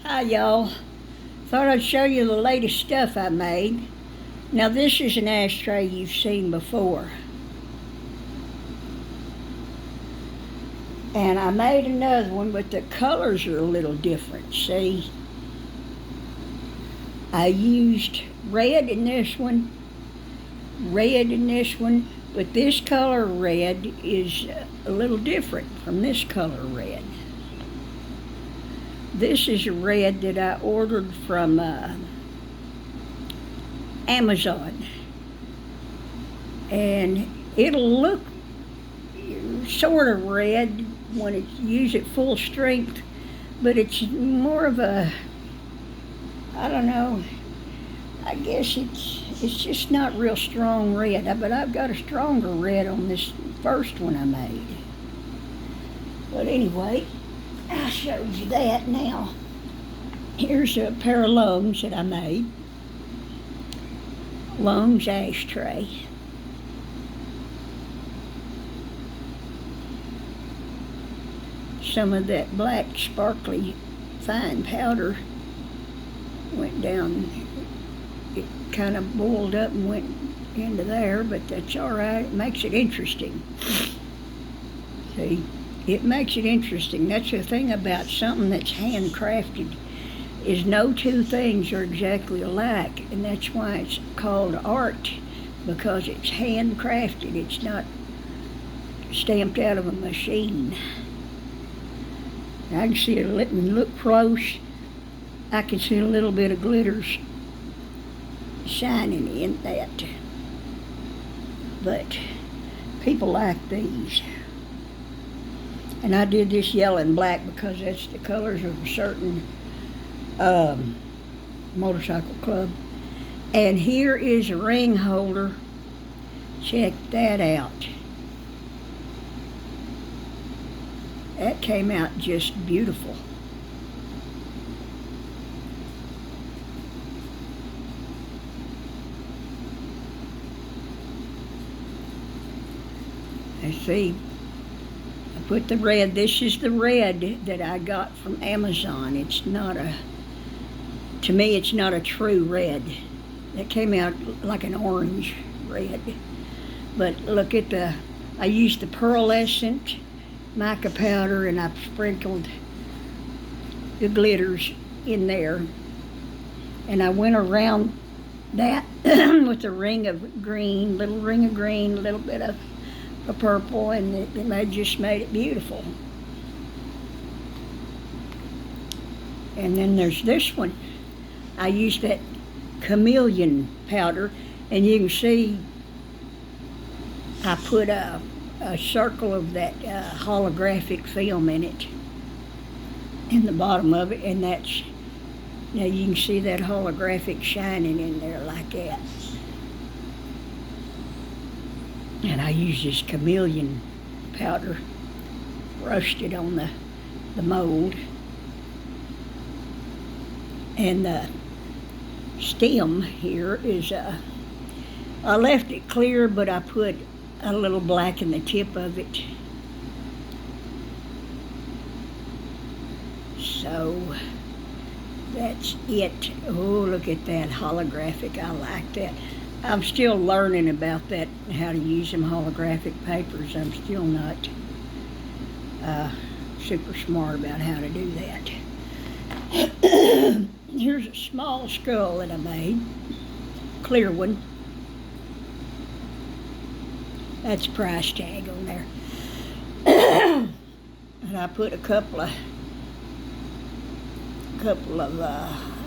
Hi y'all. Thought I'd show you the latest stuff I made. Now this is an ashtray you've seen before. And I made another one, but the colors are a little different, see? I used red in this one, red in this one, but this color red is a little different from this color red. This is a red that I ordered from Amazon. And it'll look sort of red when it's used at full strength, but it's more of a, I don't know, I guess it's just not real strong red, but I've got a stronger red on this first one I made. But anyway, I showed you that. Now, here's a pair of lungs that I made. Lungs ashtray. Some of that black sparkly fine powder went down. It kind of boiled up and went into there, but that's all right. It makes it interesting. See? It makes it interesting. That's the thing about something that's handcrafted, is no two things are exactly alike, and that's why it's called art, because it's handcrafted. It's not stamped out of a machine. I can see it, let me look close. I can see a little bit of glitters shining in that. But people like these. And I did this yellow and black because that's the colors of a certain motorcycle club. And here is a ring holder. Check that out. That came out just beautiful. Let's see. I put the red. This is the red that I got from Amazon. It's not a, to me, it's not a true red. It came out like an orange red. But look at the, I used the pearlescent mica powder, and I've sprinkled the glitters in there. And I went around that with a ring of green, little ring of green, a little bit of a purple, and it just made it beautiful. And then there's this one. I used that chameleon powder, and you can see I put a circle of that holographic film in it, in the bottom of it, and that's, now you can see that holographic shining in there like that. And I used this chameleon powder, brushed it on the mold. And the stem here is, I left it clear, but I put a little black in the tip of it. So that's it. Oh, look at that holographic. I like that. I'm still learning about that, how to use them holographic papers. I'm still not super smart about how to do that. Here's a small skull that I made, clear one. That's a price tag on there. And I put a couple of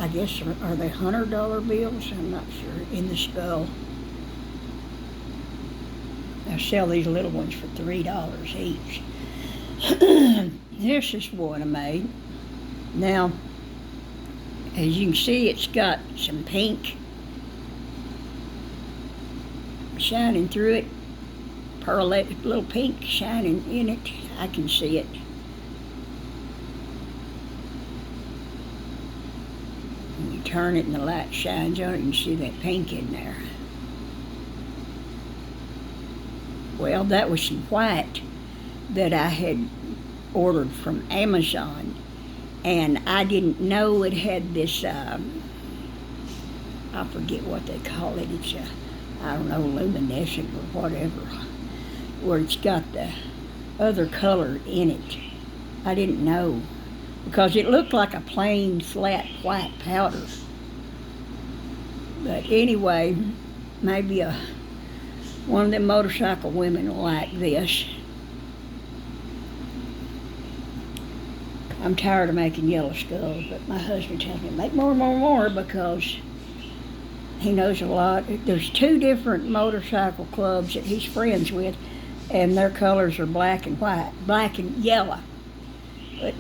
I guess, are they $100 bills? I'm not sure, in the skull. I sell these little ones for $3 each. This is one I made. Now, as you can see, it's got some pink shining through it. Pearlette, little pink shining in it. I can see it. When you turn it and the light shines on it, you can see that pink in there. Well, that was some white that I had ordered from Amazon. And I didn't know it had this, I forget what they call it. It's I don't know, luminescent or whatever, where it's got the other color in it. I didn't know, because it looked like a plain, flat, white powder. But anyway, maybe one of them motorcycle women will like this. I'm tired of making yellow skulls, but my husband tells me, make more, because he knows a lot. There's 2 different motorcycle clubs that he's friends with, and their colors are black and white, black and yellow. But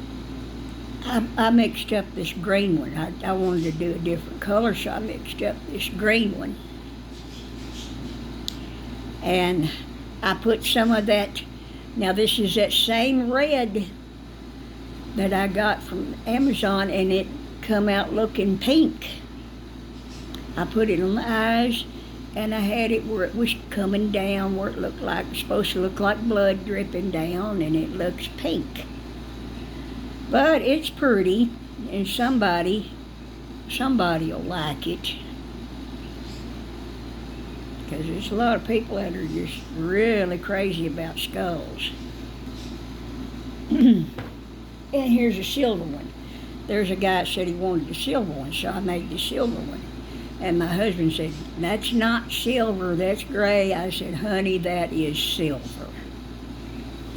I mixed up this green one. I wanted to do a different color, so I mixed up this green one. And I put some of that, now this is that same red that I got from Amazon, and it come out looking pink. I put it on the eyes, and I had it where it was coming down, where it looked like, supposed to look like blood dripping down, and it looks pink. But it's pretty, and somebody will like it. Because there's a lot of people that are just really crazy about skulls. And here's a silver one. There's a guy that said he wanted the silver one, so I made the silver one. And my husband said, that's not silver, that's gray. I said, honey, that is silver.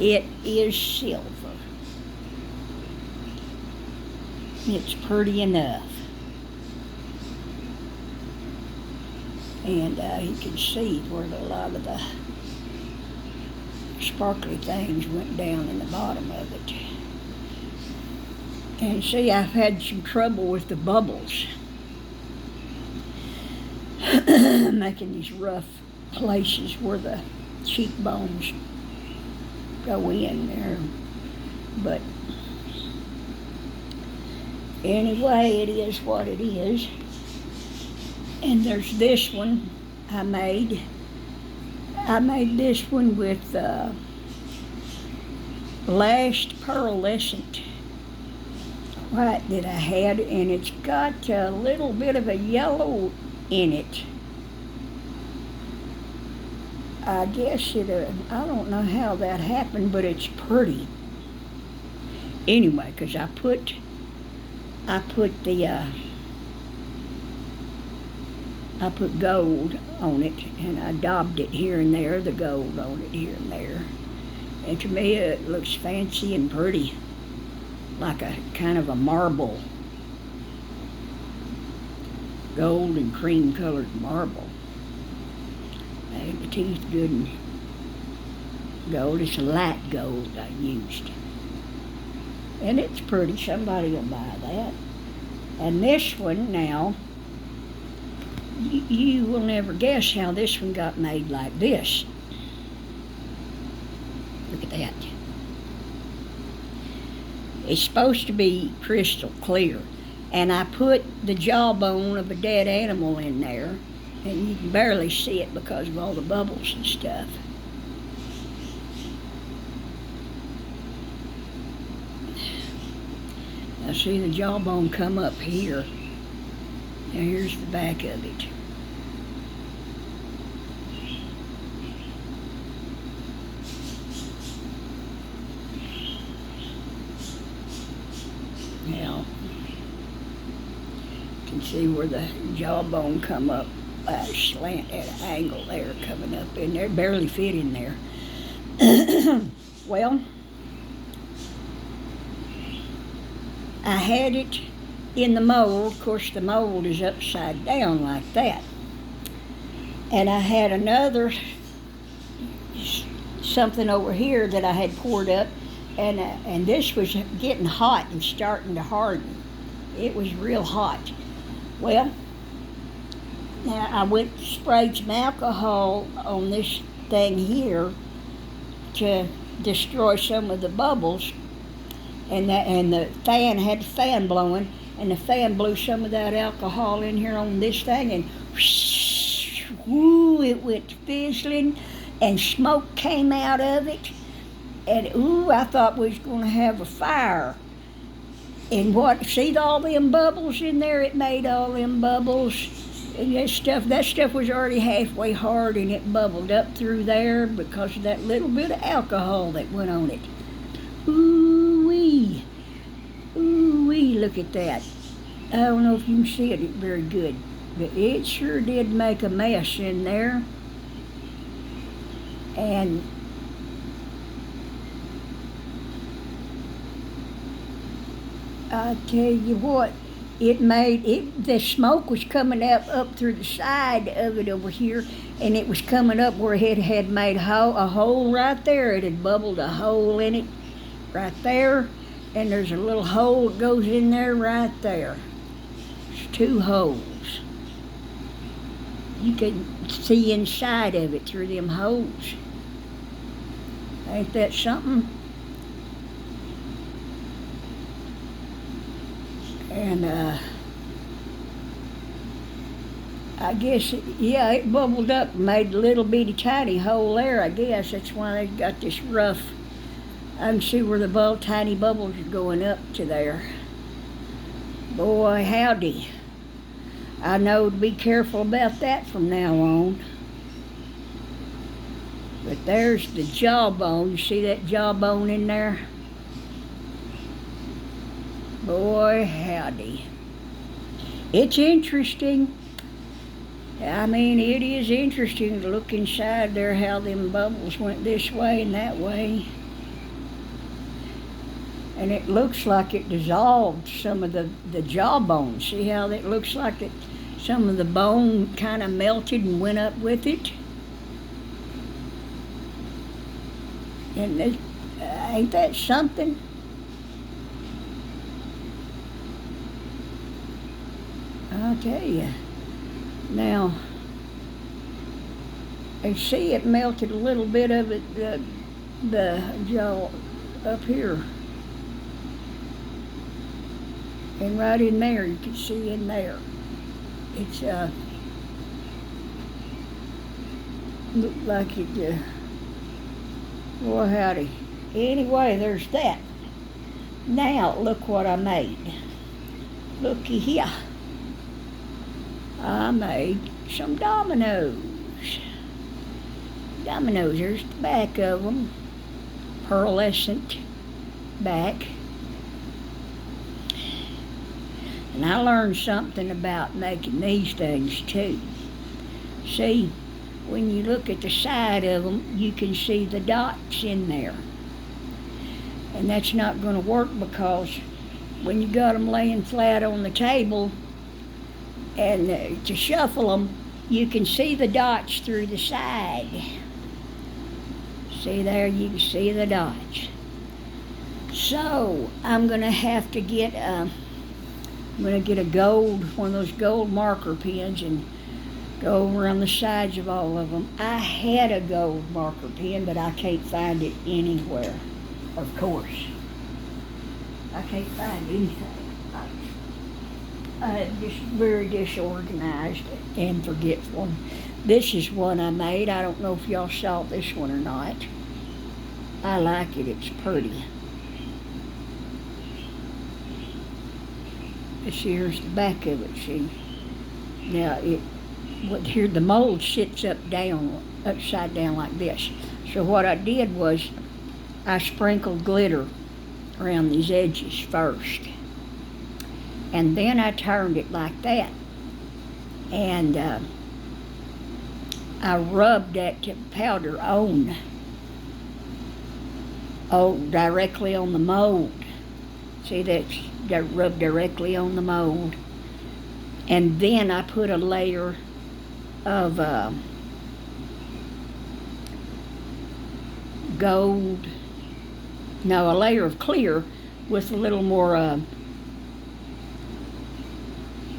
It is silver. It's pretty enough. And you can see where a lot of the sparkly things went down in the bottom of it. And see, I've had some trouble with the bubbles. Making these rough places where the cheekbones go in there. But anyway, it is what it is. And there's this one I made. I made this one with last pearlescent white that I had, and it's got a little bit of a yellow in it. I guess I don't know how that happened, but it's pretty. Anyway, because I put gold on it, and I daubed it here and there, the gold on it here and there. And to me, it looks fancy and pretty, like a kind of a marble, gold and cream colored marble. And the teeth good and gold. It's a light gold I used. And it's pretty. Somebody will buy that. And this one now, you will never guess how this one got made like this. Look at that. It's supposed to be crystal clear. And I put the jawbone of a dead animal in there, and you can barely see it because of all the bubbles and stuff. Now see the jawbone come up here. Now here's the back of it. Now, you can see where the jawbone come up, slant at an angle there, coming up in there, barely fit in there. Well, I had it in the mold. Of course, the mold is upside down like that. And I had another something over here that I had poured up, and this was getting hot and starting to harden. It was real hot. Well, now I went and sprayed some alcohol on this thing here to destroy some of the bubbles, and the fan had the fan blowing, and the fan blew some of that alcohol in here on this thing, and whoosh, whoo, it went fizzling, and smoke came out of it, and ooh, I thought we was going to have a fire. And see all them bubbles in there? It made all them bubbles. And that stuff was already halfway hard, and it bubbled up through there because of that little bit of alcohol that went on it. Ooh-wee. Ooh-wee, look at that. I don't know if you can see it very good, but it sure did make a mess in there. And I tell you what, the smoke was coming up through the side of it over here, and it was coming up where it had made a hole right there. It had bubbled a hole in it right there, and there's a little hole that goes in there right there. There's 2 holes. You can see inside of it through them holes. Ain't that something? And I guess, it bubbled up and made a little bitty tiny hole there, I guess. That's why they got this rough. I can see where the tiny bubbles are going up to there. Boy, howdy. I know to be careful about that from now on. But there's the jawbone. You see that jawbone in there? Boy, howdy. It's interesting. I mean, it is interesting to look inside there how them bubbles went this way and that way. And it looks like it dissolved some of the jawbone. See how it looks like some of the bone kind of melted and went up with it? And ain't that something? I'll tell you. Now, and see, it melted a little bit of it, the jaw up here. And right in there, you can see in there. It's, looked like it, boy howdy. Anyway, there's that. Now, look what I made. Looky here. I made some dominoes. There's the back of them. Pearlescent back. And I learned something about making these things too. See, when you look at the side of them, you can see the dots in there. And that's not going to work because when you got them laying flat on the table, and to shuffle them, you can see the dots through the side. See there, you can see the dots. So I'm gonna have to get one of those gold marker pens, and go around the sides of all of them. I had a gold marker pen, but I can't find it anywhere. Of course, I can't find anything. Just very disorganized and forgetful. This is one I made. I don't know if y'all saw this one or not. I like it. It's pretty. Here's the back of it, see? Now, here the mold sits upside down like this. So what I did was I sprinkled glitter around these edges first. And then I turned it like that. And I rubbed that powder directly on the mold. See, that's rubbed directly on the mold. And then I put a layer of a layer of clear with a little more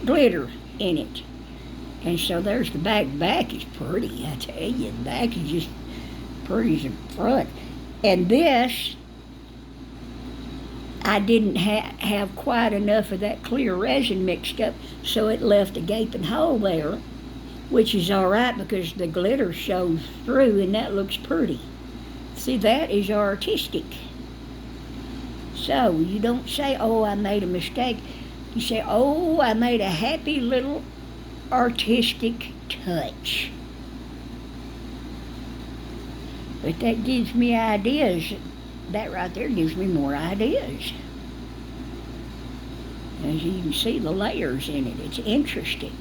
glitter in it. And so there's the back. The back is pretty, I tell you. The back is just pretty as the front. And this, I didn't have quite enough of that clear resin mixed up, so it left a gaping hole there, which is all right because the glitter shows through and that looks pretty. See, that is artistic. So you don't say, oh, I made a mistake. You say, oh, I made a happy little artistic touch. But that gives me ideas. That right there gives me more ideas. As you can see the layers in it, it's interesting.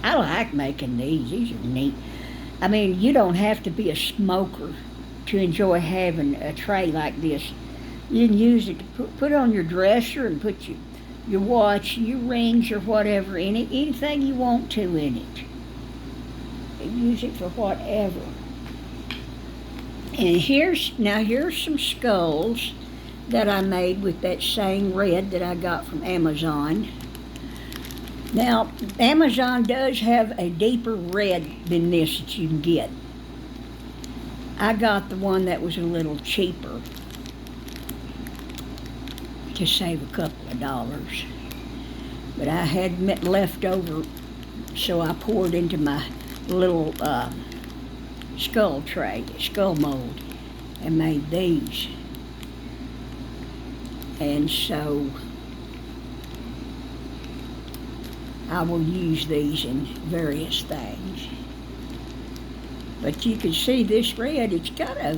I like making these. These are neat. I mean, you don't have to be a smoker to enjoy having a tray like this. You can use it to put on your dresser and put your watch, your rings, or whatever in it. Anything you want to in it. And use it for whatever. And here's some skulls that I made with that same red that I got from Amazon. Now, Amazon does have a deeper red than this that you can get. I got the one that was a little cheaper to save a couple of dollars. But I had left over, so I poured into my little skull mold, and made these. And so I will use these in various things. But you can see this red, it's got a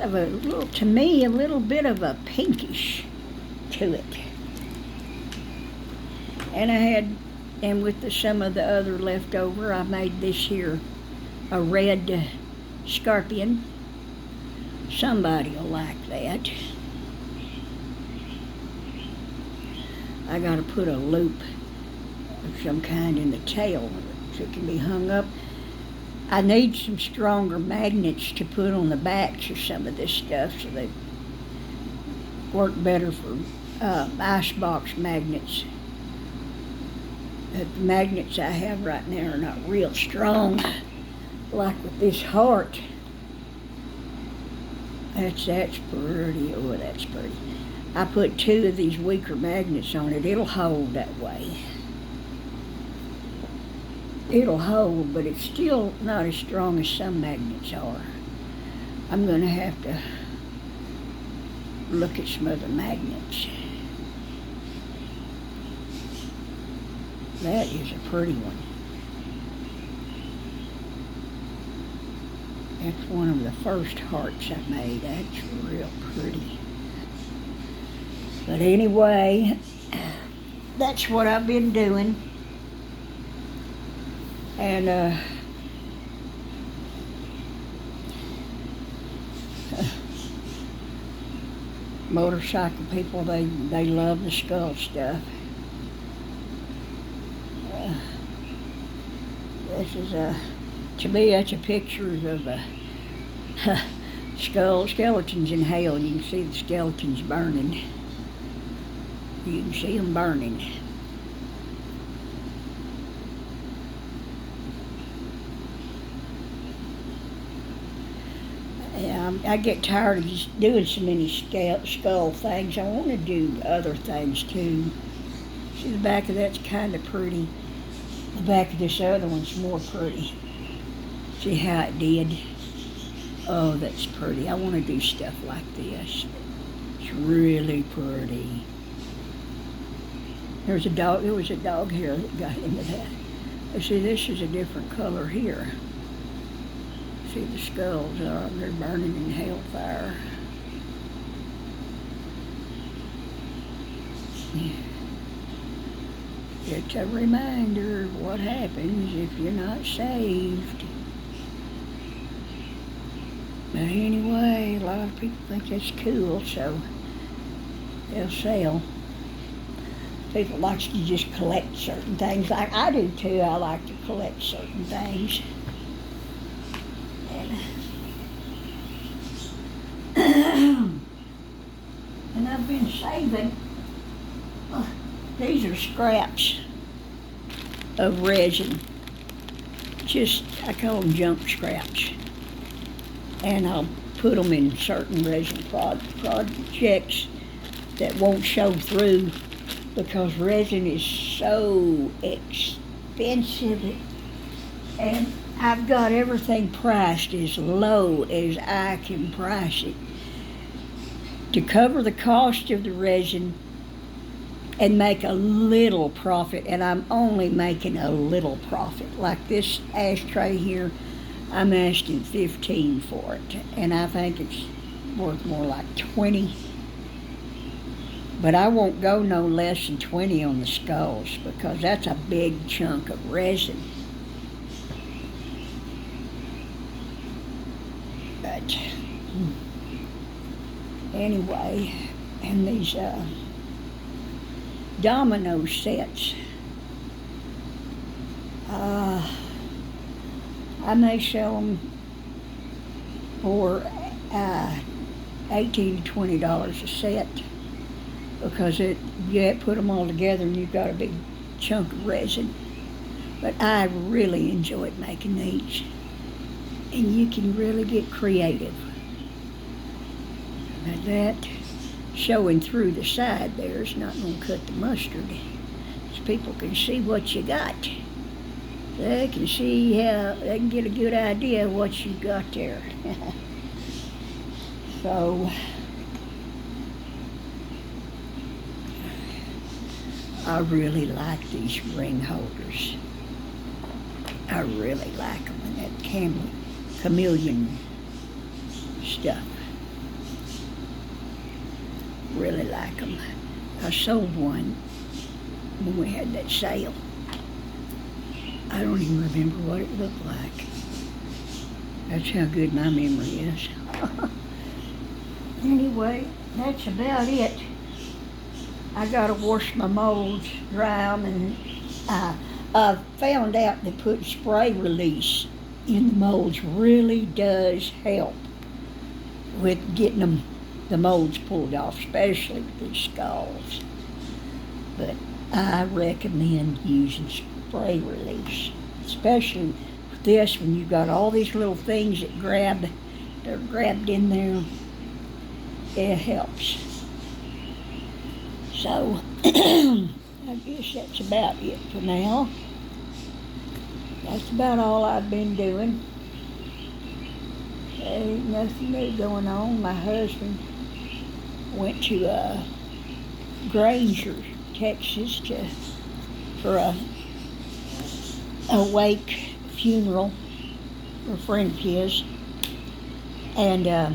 little, to me, a little bit of a pinkish to it. And with some of the other leftover, I made this here a red scorpion. Somebody will like that. I got to put a loop of some kind in the tail so it can be hung up. I need some stronger magnets to put on the backs of some of this stuff so they work better for icebox magnets. The magnets I have right now are not real strong, like with this heart. That's pretty. Oh, that's pretty. I put 2 of these weaker magnets on it. It'll hold that way. It'll hold, but it's still not as strong as some magnets are. I'm going to have to look at some other magnets. That is a pretty one. That's one of the first hearts I made. That's real pretty. But anyway, that's what I've been doing. And motorcycle people, they love the skull stuff. This is to me, that's a picture of skeletons in hell. You can see the skeletons burning. You can see them burning. Yeah, I get tired of just doing so many skull things. I want to do other things too. See, the back of that's kind of pretty. The back of this other one's more pretty. See how it did? Oh, that's pretty. I want to do stuff like this. It's really pretty. There was a dog here that got into that. But see, this is a different color here. See, the skulls they're burning in hellfire. It's a reminder of what happens if you're not saved. But anyway, a lot of people think that's cool, so they'll sell. People like to just collect certain things. Like I do too. I like to collect certain things. And I've been saving. These are scraps of resin. I call them junk scraps. And I'll put them in certain resin projects that won't show through because resin is so expensive. And I've got everything priced as low as I can price it. to cover the cost of the resin and make a little profit, and I'm only making a little profit. Like this ashtray here, I'm asking $15 for it, and I think it's worth more like $20. But I won't go no less than $20 on the skulls because that's a big chunk of resin. But anyway, and these domino sets, I may sell them for $18 to $20 a set, because you put them all together and you've got a big chunk of resin. But I really enjoyed making these, and you can really get creative. Now that showing through the side there is not going to cut the mustard, so people can see what you got. They can see how, they can get a good idea of what you got there. So I really like these ring holders. I really like them, and that chameleon stuff. Really like them. I sold one when we had that sale. I don't even remember what it looked like. That's how good my memory is. Anyway, that's about it. I gotta wash my molds, dry them, and I found out that putting spray release in the molds really does help with getting the molds pulled off, especially with these skulls. But I recommend using spray release, especially with this, when you've got all these little things that they're grabbed in there. It helps. So I guess that's about it for now. That's about all I've been doing. There ain't nothing new going on. My husband went to Granger, Texas, for a wake funeral for a friend of his, and a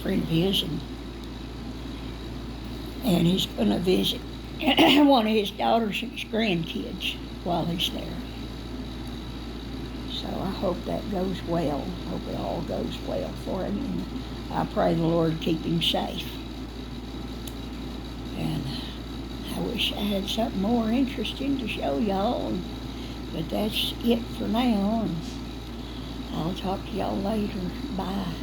friend of his, and he's going to visit one of his daughters and his grandkids while he's there. So I hope that goes well. Hope it all goes well for him, and I pray the Lord keep him safe. And I wish I had something more interesting to show y'all, but that's it for now. And I'll talk to y'all later. Bye.